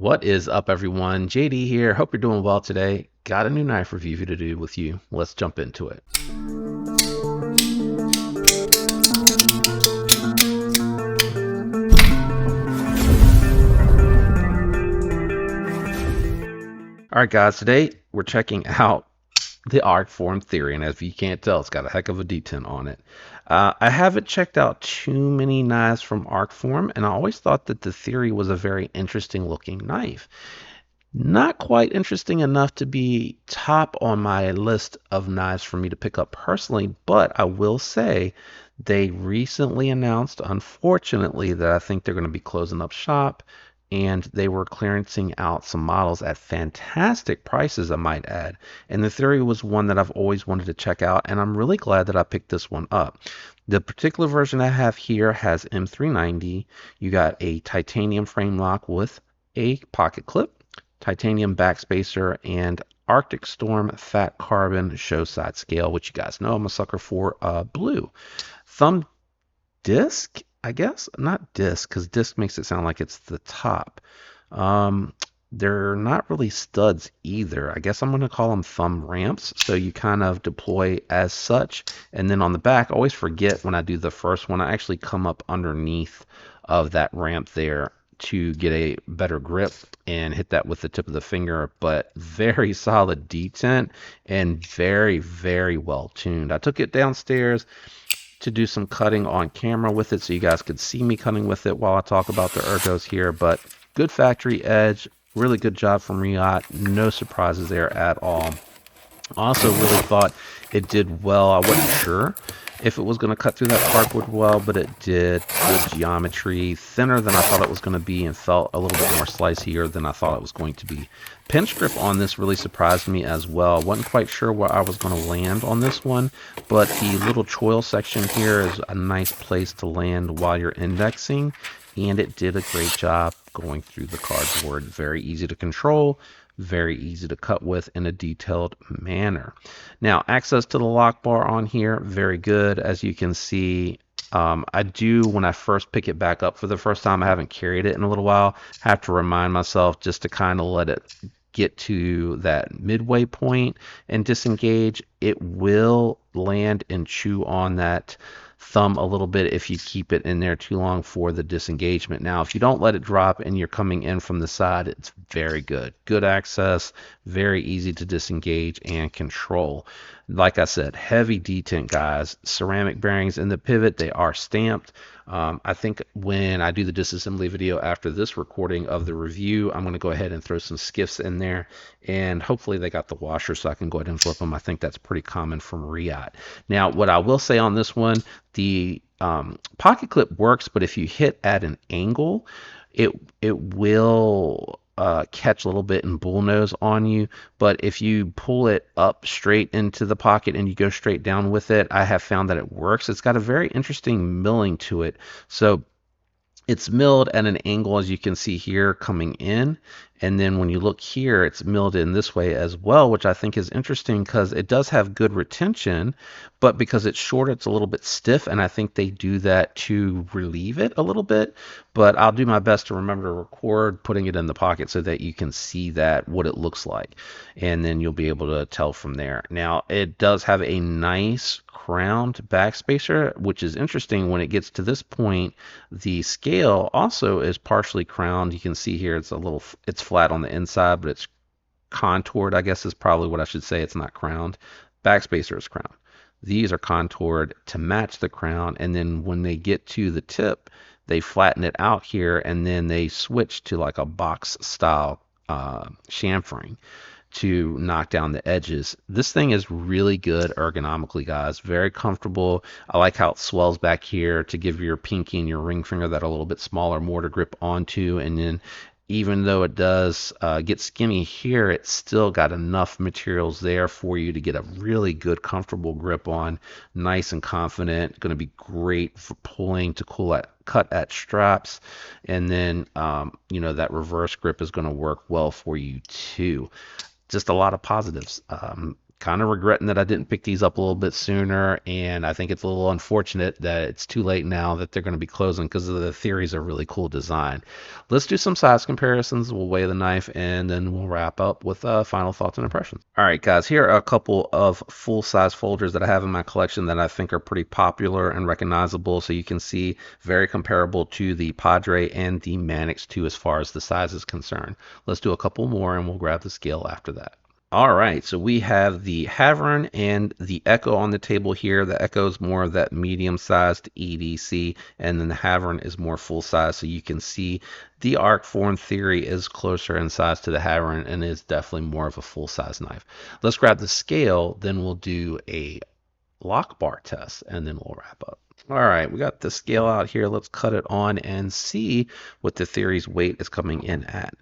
What is up, everyone? JD here. Hope you're doing well today. Got a new knife review to do with you. Let's jump into it. All right, guys, today we're checking out the Arcform theory, and as you can't tell, it's got a heck of a detent on it. I haven't checked out too many knives from Arcform, and I always thought that the theory was a very interesting looking knife. Not quite interesting enough to be top on my list of knives for me to pick up personally, but I will say they recently announced, unfortunately, that I think they're going to be closing up shop, and they were clearancing out some models at fantastic prices, I might add. And the Theory was one that I've always wanted to check out, and I'm really glad that I picked this one up. The particular version I have here has M390. You got a titanium frame lock with a pocket clip, titanium backspacer, and Arctic Storm fat carbon show side scale, which you guys know I'm a sucker for. Blue thumb disc, I guess, not disc, because disc makes it sound like it's the top. um they're not really studs either. I guess I'm going to call them thumb ramps, so you kind of deploy as such. And then on the back, I always forget when I do the first one, I actually come up underneath of that ramp there to get a better grip and hit that with the tip of the finger. But very solid detent and very, very well tuned. I took it downstairs to do some cutting on camera with it so you guys could see me cutting with it while I talk about the ergos here. But good factory edge, really good job from Riot, no surprises there at all. Also really thought it did well. I wasn't sure if it was going to cut through that cardboard well, but it did. Good geometry, thinner than I thought it was going to be, and felt a little bit more sliceier than I thought it was going to be. Pinch grip on this really surprised me as well. Wasn't quite sure where I was going to land on this one, but the little choil section here is a nice place to land while you're indexing, and it did a great job going through the cardboard. Very easy to control, very easy to cut with in a detailed manner. Now, access to the lock bar on here, very good. As you can see, I do, when I first pick it back up for the first time, I haven't carried it in a little while, have to remind myself just to kind of let it get to that midway point and disengage. It will land and chew on that thumb a little bit if you keep it in there too long for the disengagement. Now, if you don't let it drop and you're coming in from the side, it's very good. Good access, very easy to disengage and control. Like I said, heavy detent, guys. Ceramic bearings in the pivot, they are stamped. I think when I do the disassembly video after this recording of the review, I'm going to go ahead and throw some skiffs in there, and hopefully they got the washer so I can go ahead and flip them. I think that's pretty common from Riot. Now, what I will say on this one, the pocket clip works, but if you hit at an angle, it will catch a little bit and bullnose on you. But if you pull it up straight into the pocket and you go straight down with it, I have found that it works. It's got a very interesting milling to it. So it's milled at an angle, as you can see here, coming in, and then when you look here, it's milled in this way as well, which I think is interesting because it does have good retention, but because it's short, it's a little bit stiff, and I think they do that to relieve it a little bit. But I'll do my best to remember to record putting it in the pocket so that you can see that, what it looks like, and then you'll be able to tell from there. Now, it does have a nice crowned backspacer, which is interesting. When it gets to this point, the scale also is partially crowned. You can see here it's flat on the inside, but it's contoured, I guess is probably what I should say. It's not crowned. Backspacer is crowned. These are contoured to match the crown, and then when they get to the tip, they flatten it out here, and then they switch to like a box style chamfering to knock down the edges. This thing is really good ergonomically, guys. Very comfortable. I like how it swells back here to give your pinky and your ring finger that a little bit smaller mortar grip onto, and then even though it does get skinny here, it's still got enough materials there for you to get a really good, comfortable grip on. Nice and confident. Going to be great for pulling to cut at straps. And then, that reverse grip is going to work well for you too. Just a lot of positives. kind of regretting that I didn't pick these up a little bit sooner, and I think it's a little unfortunate that it's too late now that they're going to be closing because the Theory's a really cool design. Let's do some size comparisons. We'll weigh the knife, and then we'll wrap up with final thoughts and impressions. All right, guys, here are a couple of full-size folders that I have in my collection that I think are pretty popular and recognizable, so you can see very comparable to the Padre and the Manix 2 as far as the size is concerned. Let's do a couple more, and we'll grab the scale after that. All right, so we have the Havern and the Echo on the table here. The Echo is more of that medium-sized EDC, and then the Havern is more full-size. So you can see the Arcform Theory is closer in size to the Havern and is definitely more of a full-size knife. Let's grab the scale, then we'll do a lock bar test, and then we'll wrap up. All right, we got the scale out here. Let's cut it on and see what the Theory's weight is coming in at.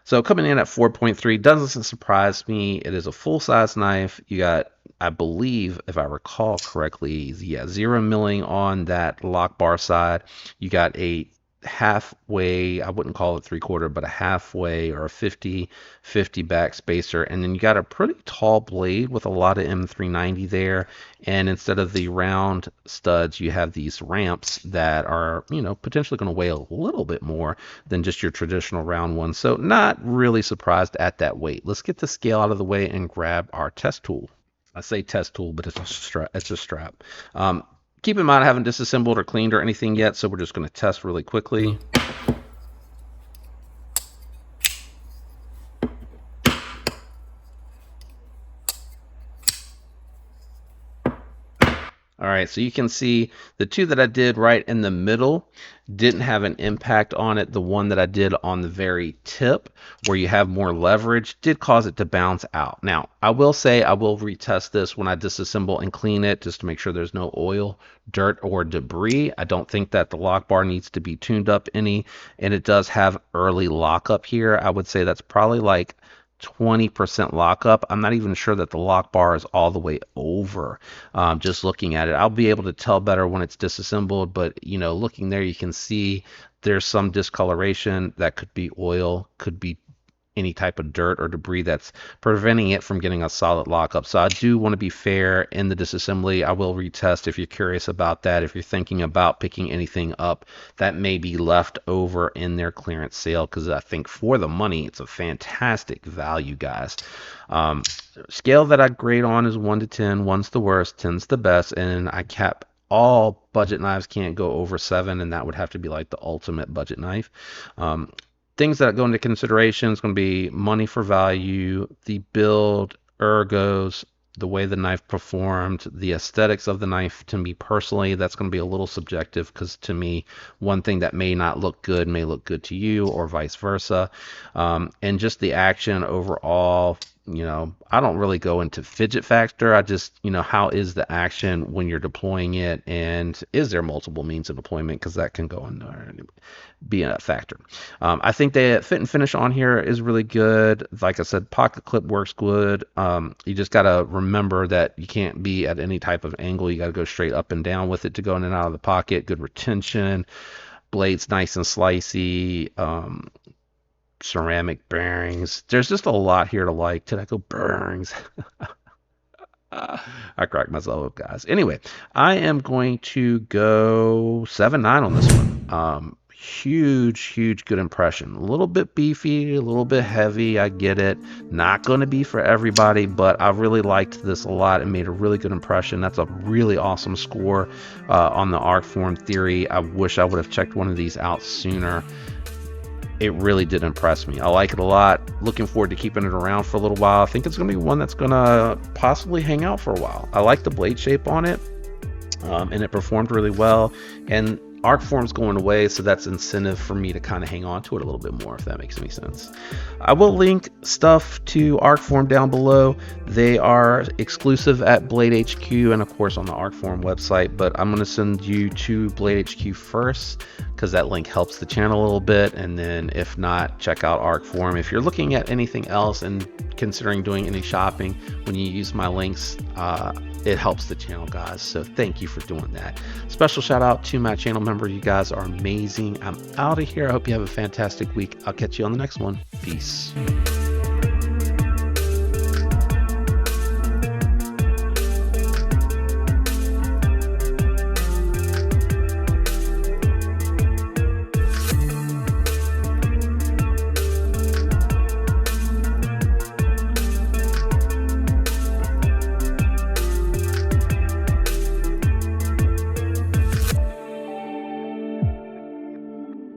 So coming in at 4.3 doesn't surprise me. It is a full-size knife. You got, I believe, if I recall correctly, 0 milling on that lock bar side. You got a halfway, I wouldn't call it 3/4, but a halfway or a 50/50 back spacer, and then you got a pretty tall blade with a lot of M390 there, and instead of the round studs you have these ramps that are, you know, potentially going to weigh a little bit more than just your traditional round one. So not really surprised at that weight. Let's get the scale out of the way and grab our test tool. I say test tool, but it's a strap. Keep in mind, I haven't disassembled or cleaned or anything yet, so we're just going to test really quickly. All right, so you can see the two that I did right in the middle didn't have an impact on it. The one that I did on the very tip, where you have more leverage, did cause it to bounce out. Now, I will say I will retest this when I disassemble and clean it, just to make sure there's no oil, dirt, or debris. I don't think that the lock bar needs to be tuned up any, and it does have early lockup here. I would say that's probably like 20% lockup. I'm not even sure that the lock bar is all the way over. Just looking at it, I'll be able to tell better when it's disassembled, but you know, looking there, you can see there's some discoloration. That could be oil, could be any type of dirt or debris that's preventing it from getting a solid lockup. So I do want to be fair in the disassembly. I will retest if you're curious about that. If you're thinking about picking anything up that may be left over in their clearance sale, because I think for the money, it's a fantastic value, guys. Scale that I grade on is 1 to 10. 1's the worst, 10's the best, and I cap all budget knives can't go over 7, and that would have to be like the ultimate budget knife. Things that go into consideration is going to be money for value, the build, ergos, the way the knife performed, the aesthetics of the knife. To me personally, that's going to be a little subjective, because to me, one thing that may not look good may look good to you, or vice versa. And just the action overall. You know, I don't really go into fidget factor. I just, you know, how is the action when you're deploying it, and is there multiple means of deployment, because that can go in there and be a factor. I think the fit and finish on here is really good. Like I said, pocket clip works good. You just got to remember that you can't be at any type of angle. You got to go straight up and down with it to go in and out of the pocket. Good retention. Blade's nice and slicey. Ceramic bearings. There's just a lot here to like. Did I go bearings? I cracked myself up, guys. Anyway, I am going to go 7.9 on this one. Huge good impression. A little bit beefy, a little bit heavy. I get it. Not going to be for everybody, but I really liked this a lot and made a really good impression. That's a really awesome score on the Arcform Theory. I wish I would have checked one of these out sooner. It really did impress me. I like it a lot. Looking forward to keeping it around for a little while. I think it's going to be one that's going to possibly hang out for a while. I like the blade shape on it, and it performed really well. And Arcform's going away, so that's incentive for me to kind of hang on to it a little bit more, if that makes any sense. I will link stuff to Arcform down below. They are exclusive at Blade HQ and of course on the Arcform website, but I'm going to send you to Blade HQ first, because that link helps the channel a little bit, and then if not, check out Arcform. If you're looking at anything else and considering doing any shopping, when you use my links, it helps the channel, guys. So thank you for doing that. Special shout out to my channel member. You guys are amazing. I'm out of here. I hope you have a fantastic week. I'll catch you on the next one. Peace.